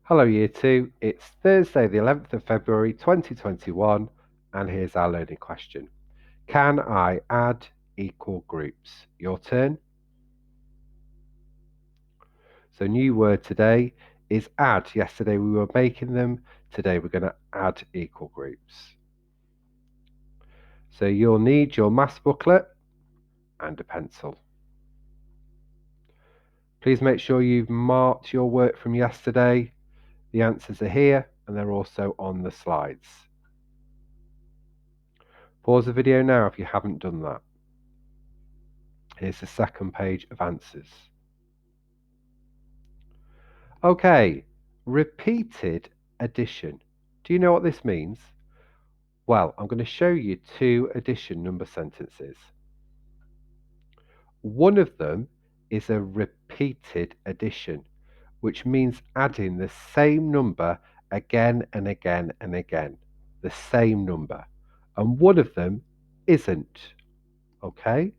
Hello Year 2, it's Thursday the 11th of February 2021 and here's our learning question. Can I add equal groups? Your turn. So new word today is add. Yesterday we were making them, today we're going to add equal groups. So you'll need your maths booklet and a pencil. Please make sure you've marked your work from yesterday. The answers are here and they're also on the slides. Pause the video now if you haven't done that. Here's the second page of answers. Okay, repeated addition. Do you know what this means? Well, I'm going to show you two addition number sentences. One of them is a repeated addition, which means adding the same number again and again and again, the same number. And one of them isn't. Okay,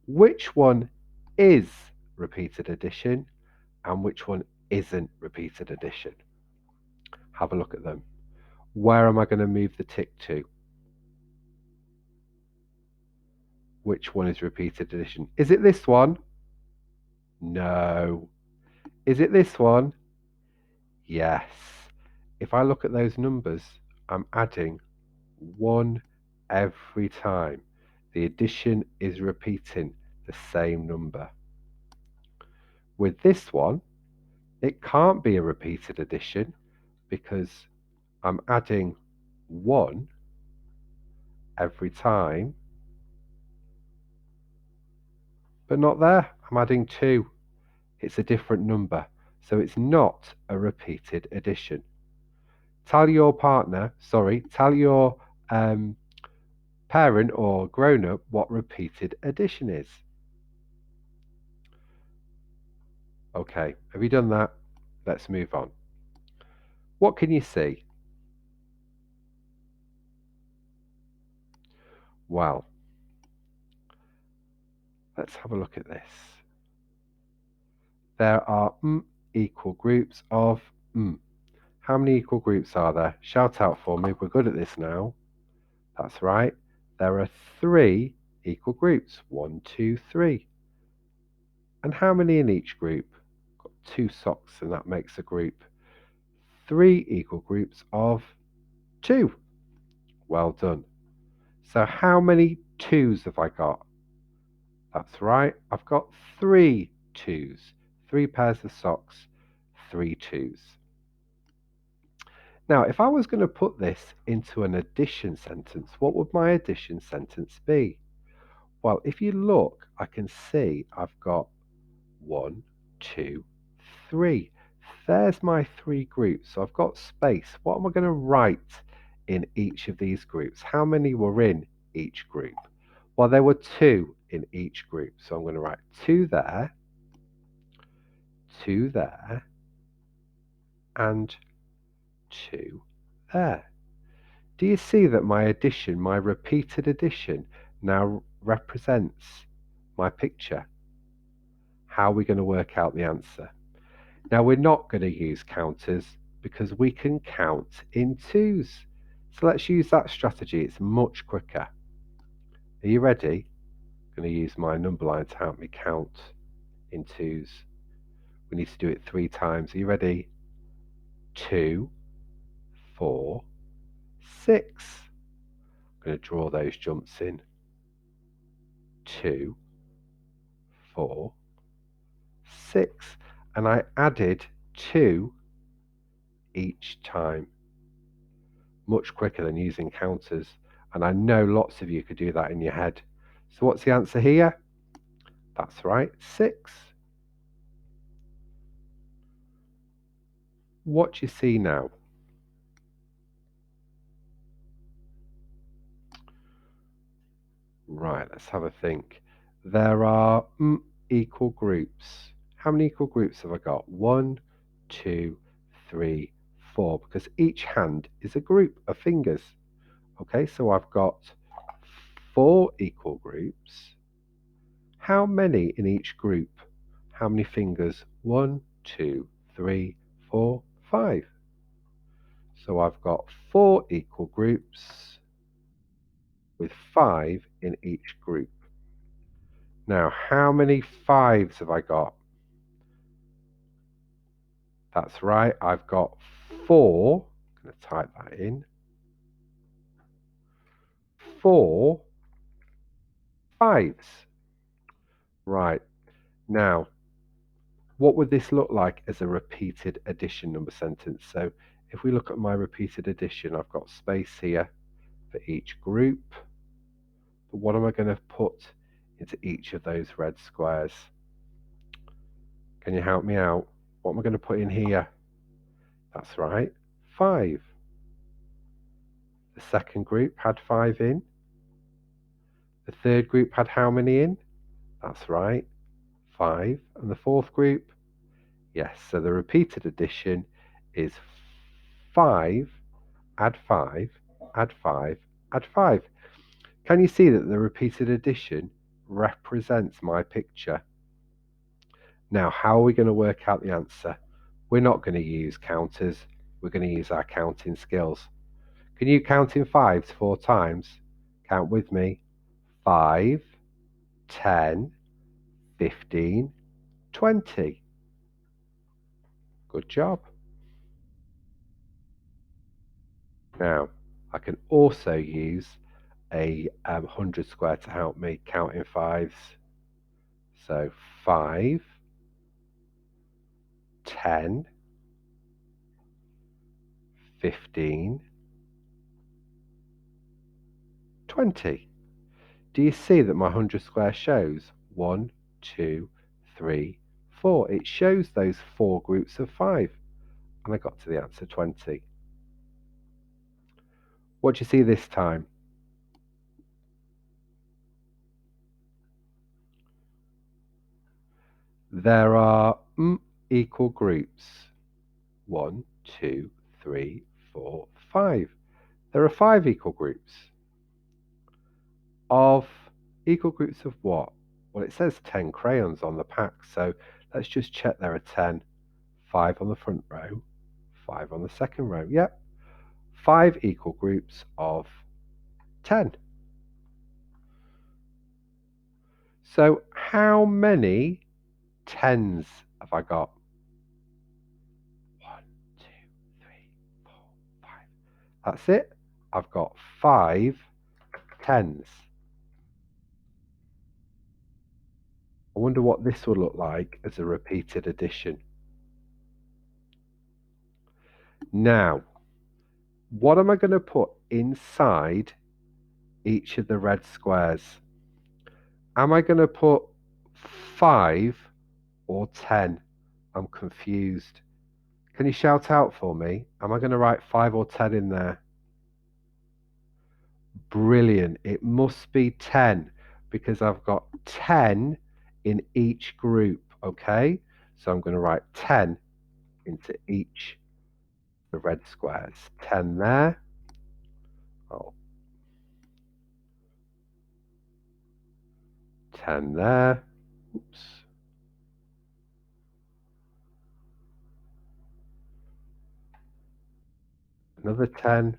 which one is repeated addition and which one isn't repeated addition? Have a look at them. Where am I going to move the tick to? Which one is repeated addition? Is it this one? No. Is it this one? Yes. If I look at those numbers, I'm adding 1 every time. The addition is repeating the same number. With this one, it can't be a repeated addition because I'm adding 1 every time, but not there. I'm adding 2. It's a different number, so it's not a repeated addition. Tell your parent or grown-up what repeated addition is. Okay, have you done that? Let's move on. What can you see? Well, let's have a look at this. There are equal groups of How many equal groups are there? Shout out for me, we're good at this now. That's right, there are 3 equal groups. 1, 2, 3. And how many in each group? Got 2 socks and that makes a group. 3 equal groups of 2. Well done. So how many 2s have I got? That's right, I've got 3 2s. 3 pairs of socks, 3 2s. Now, if I was going to put this into an addition sentence, what would my addition sentence be? Well, if you look, I can see I've got 1, 2, 3. There's my 3 groups. So I've got space. What am I going to write in each of these groups? How many were in each group? Well, there were 2 in each group. So I'm going to write 2 there, 2 there, and 2 there. Do you see that my addition, my repeated addition, now represents my picture? How are we going to work out the answer? Now, we're not going to use counters because we can count in 2s. So let's use that strategy. It's much quicker. Are you ready? I'm going to use my number line to help me count in 2s. We need to do it 3 times. Are you ready? 2, 4, 6. I'm going to draw those jumps in. 2, 4, 6. And I added 2 each time. Much quicker than using counters. And I know lots of you could do that in your head. So what's the answer here? That's right, 6. What do you see now? Right, let's have a think. There are equal groups. How many equal groups have I got? 1, 2, 3, 4, because each hand is a group of fingers. Okay, so I've got 4 equal groups. How many in each group? How many fingers? 1, 2, 3, 4, 5. So I've got 4 equal groups with 5 in each group. Now, how many 5s have I got? That's right, I've got 4. I'm going to type that in. 4 5s. Right. Now, what would this look like as a repeated addition number sentence? So if we look at my repeated addition, I've got space here for each group. But what am I going to put into each of those red squares? Can you help me out? What am I going to put in here? That's right, 5. The second group had 5 in. The third group had how many in? That's right, 5. And the fourth group? Yes, so the repeated addition is 5, add 5, add 5, add 5. Can you see that the repeated addition represents my picture? Now, how are we going to work out the answer? We're not going to use counters. We're going to use our counting skills. Can you count in 5s 4 times? Count with me. 5, 10, 15, 20. Good job. Now, I can also use a 100 square to help me count in 5s. So 5, 10, 15, 20. Do you see that my 100 square shows 1, 2, 3, 4? It shows those 4 groups of 5. And I got to the answer 20. What do you see this time? There are equal groups. 1, 2, 3, 4, 5. There are 5 equal groups. Of equal groups of what? Well, it says 10 crayons on the pack, so let's just check there are 10. 5 on the front row, 5 on the second row. Yep, 5 equal groups of 10. So how many 10s have I got? 1, 2, 3, 4, 5. That's it. I've got 5 10s. I wonder what this will look like as a repeated addition. Now, what am I going to put inside each of the red squares? Am I going to put 5 or 10? I'm confused. Can you shout out for me? Am I going to write 5 or 10 in there? Brilliant. It must be 10 because I've got 10 in each group, okay? So I'm going to write 10 into each of the red squares. 10 there. Oh, 10 there. Oops. Another 10.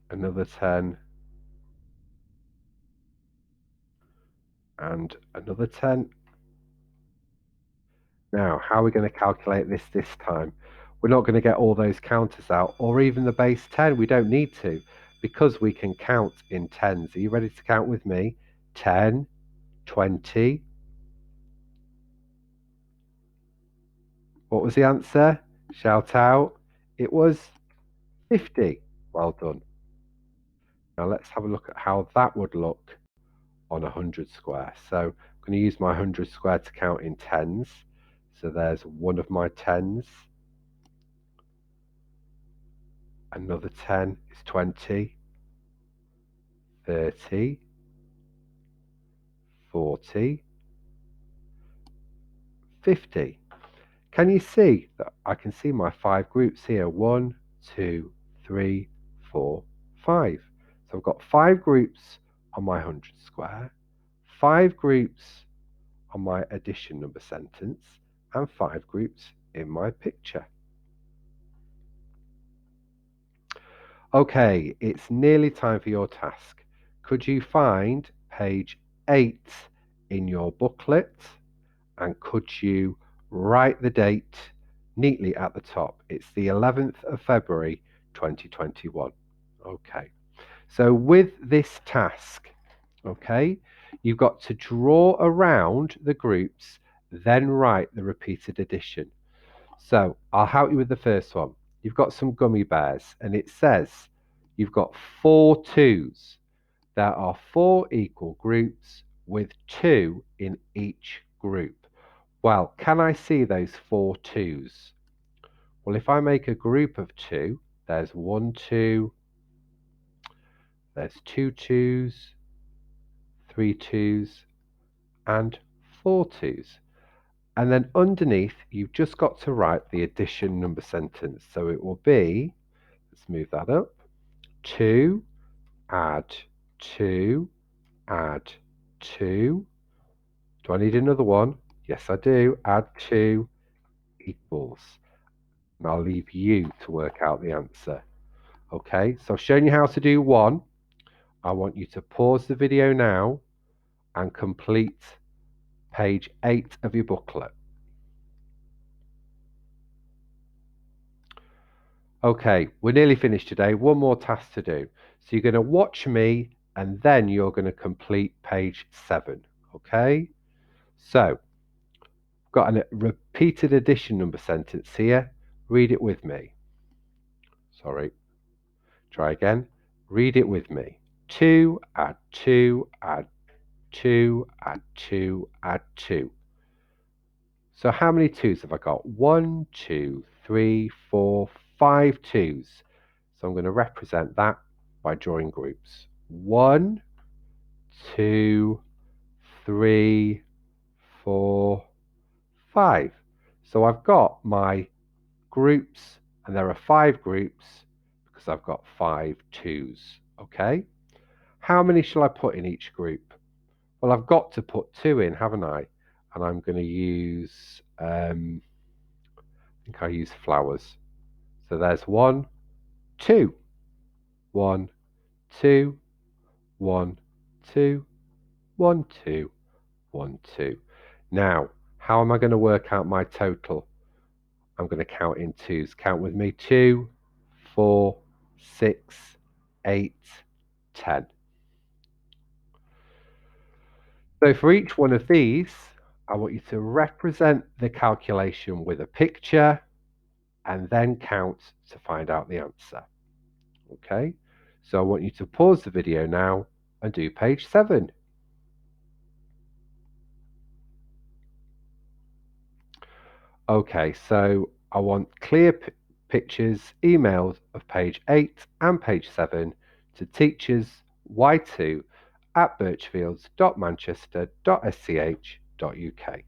Another 10. And another 10. Now, how are we going to calculate this time? We're not going to get all those counters out or even the base 10. We don't need to because we can count in 10s. Are you ready to count with me? 10, 20. What was the answer? Shout out. It was 50. Well done. Now let's have a look at how that would look on 100 square. So I'm going to use my 100 square to count in 10s. So there's one of my 10s. Another 10 is 20, 30, 40, 50. Can you see that I can see my 5 groups here? 1, 2, 3, 4, 5. So I've got 5 groups on my 100 square, 5 groups on my addition number sentence, and 5 groups in my picture. Okay, it's nearly time for your task. Could you find page 8 in your booklet, and could you write the date neatly at the top? It's the 11th of February 2021. Okay, so with this task, okay, you've got to draw around the groups, then write the repeated addition. So I'll help you with the first one. You've got some gummy bears, and it says you've got 4 twos. There are 4 equal groups with 2 in each group. Well, can I see those 4 twos? Well, if I make a group of 2, there's 1 2, there's 2 twos, 3 twos, and 4 twos. And then underneath, you've just got to write the addition number sentence. So it will be, let's move that up, 2, add 2, add 2. Do I need another one? Yes, I do. Add 2 equals. And I'll leave you to work out the answer. Okay, so I've shown you how to do 1. I want you to pause the video now and complete page 8 of your booklet. Okay, we're nearly finished today. One more task to do. So you're going to watch me and then you're going to complete page 7. Okay, so I've got a repeated addition number sentence here. Read it with me. Sorry, try again. Read it with me. 2, add 2, add 2, add 2, add 2. So how many 2s have I got? 1, 2, 3, 4, 5 2s. So I'm going to represent that by drawing groups. 1, 2, 3, 4, 5. So I've got my groups, and there are 5 groups because I've got 5 2s. Okay? How many shall I put in each group? Well, I've got to put 2 in, haven't I? And I'm going to use, I think I use flowers. So there's 1, 2, 1, 2, 1, 2, 1, 2, 1, 2. Now, how am I going to work out my total? I'm going to count in 2s. Count with me. 2, 4, 6, 8, 10. So for each one of these, I want you to represent the calculation with a picture and then count to find out the answer. Okay, so I want you to pause the video now and do page 7. Okay, so I want clear pictures emailed of page 8 and page 7 to teachers y2@birchfields.manchester.sch.uk.